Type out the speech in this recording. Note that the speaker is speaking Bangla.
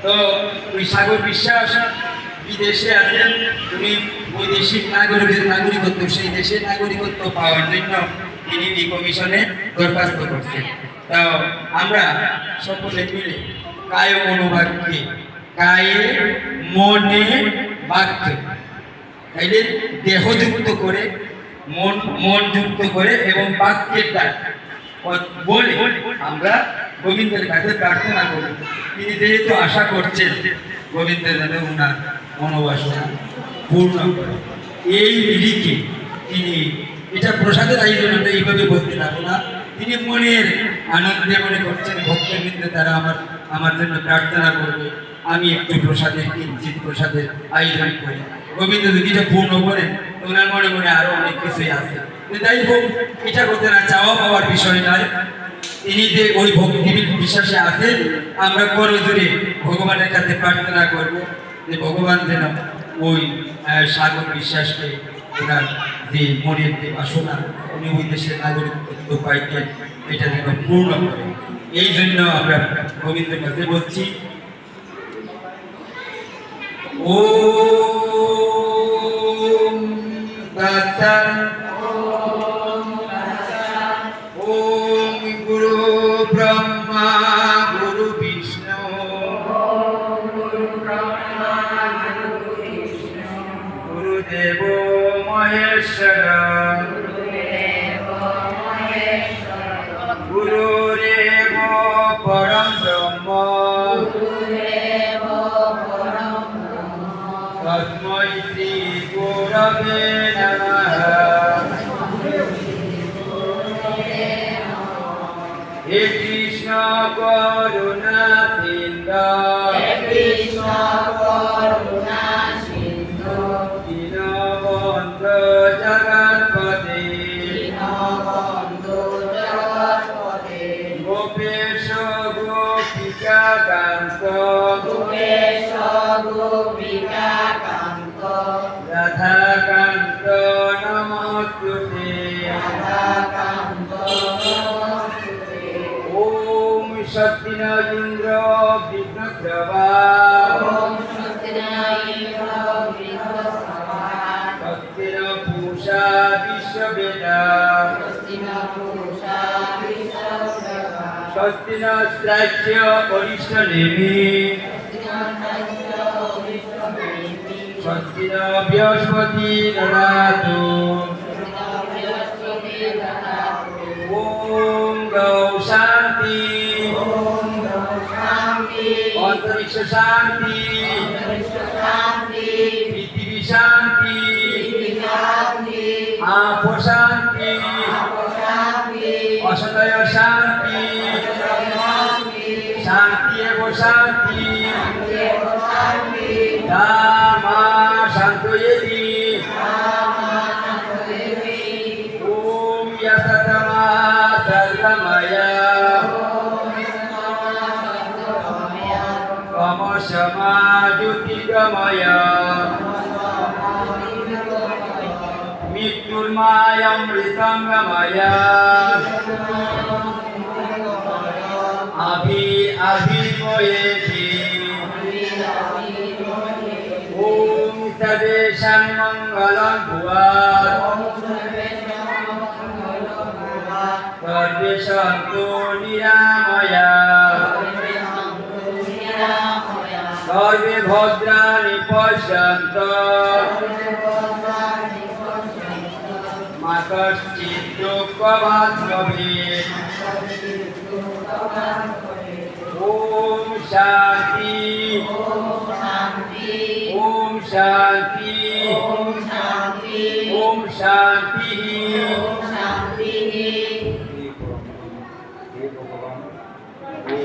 তো ওই সাগর বিশ্বাস বিদেশে আছেন, উনি বৈদেশিক নাগরিকত্ব সেই দেশের নাগরিকত্ব পাওয়ার জন্য তিনি এই কমিশনে দরখাস্ত করছেন। তো আমরা সকলে মিলে কায় মনোবাক্যে, কায়ে মনে বাক্যে, তাইলে দেহযুক্ত করে মন যুক্ত করে এবং বাক্যের দ্বারা বলে আমরা গোবিন্দের কাছে প্রার্থনা করি। তিনি যেহেতু আশা করছেন গোবিন্দের যেন উনার মনোবাসনা পূর্ণ করে, এই নিরিখে তিনি এটা প্রসাদের আয়োজন আমরা এইভাবে বলতে পারবো না, তিনি মনের আনন্দে মনে করছেন ভক্তবৃন্দ তারা আমার জন্য প্রার্থনা করবে, আমি একটু প্রসাদের কিঞ্চিত প্রসাদের আয়োজন করি। গোবিন্দ যদি এটা পূর্ণ করেন ওনার মনে মনে আরো অনেক কিছুই আছে। যাই হোক, এটা করতে না চাওয়া পাওয়ার বিষয় নয়, তিনি যে ওই ভক্তি বিশ্বাসে আছেন, আমরা করজোরে ভগবানের কাছে প্রার্থনা করব যে ভগবান যেন ওই সাগর বিশ্বাসকে ওনার যে মনের যে বাসনা উনি ওই দেশের নাগরিকত্ব পাইতেন এটা যেন পূর্ণ করে। এই জন্য আমরা গোবিন্দের কাছে বলছি, ও গুরু ব্রহ্মা গুরু বিষ্ণু গুরুদেব মহেশ্বর গুরুরেব পরম ব্রহ্ম তস্मै শ্রী গুরবে নমঃ। হে কৃষ্ণ করুণা সিন্ধু দীনবন্ধু জগৎপতে গোপেশ গোপিকা কান্ত রাধাকান্ত নমস্তুতে। ওম স্বস্তি ন ইন্দ্র বিঘ্নদ্রবা স্বস্তি ন পূষা বিশ্ববেদা স্বস্তি ন স্রাচ্য অরিষ্টনেমি স্বস্তি ন বৃহস্পতি দদাতু। ওম গৌ শান্তি অন্তরিক্ষ শান্তি পৃথিবী শান্তি আপ শান্তি অসদয় শান্তি শান্তি এব শান্তি মা শান্তয়েতি। ওম যততমা সর্বময়া তমসমা জ্যোতির্গময়া মৃত্যুর্মায়মৃতঙ্গময়া আভিময়েতি। ওম সর্বেষাং মঙ্গলং ভুয়াৎ সর্বে সন্তু নিরাময়াঃ সর্বে ভদ্রাণি পশ্যন্তু মা কশ্চিৎ দুঃখভাগ্ ভবেৎ। ওম শান্তি ওম শান্তি ওম শান্তি। হে ভগবান হে